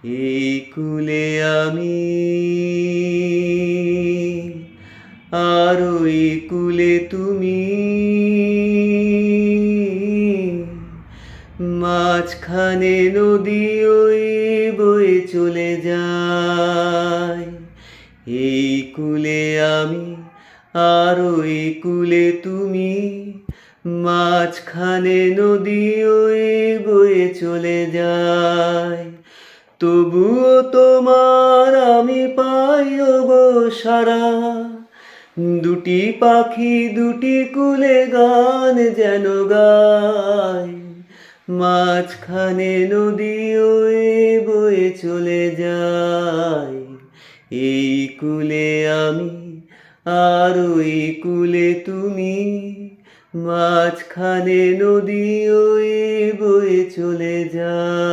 এই কুলে আমি আর ওই কুলে তুমি, মাঝখানে নদী ওই বয়ে চলে যায়। এই কুলে আমি আর ওই কুলে তুমি, মাঝখানে নদী ওই বয়ে চলে যায়। তবুও তোমার আমি পাই গো সারা, দুটি পাখি দুটি কুলে গান যেন গায়। মাঝখানে নদী ওই বয়ে চলে যায়। এই কুলে আমি আর ওই কুলে তুমি, মাঝখানে নদী ওই বয়ে চলে যায়।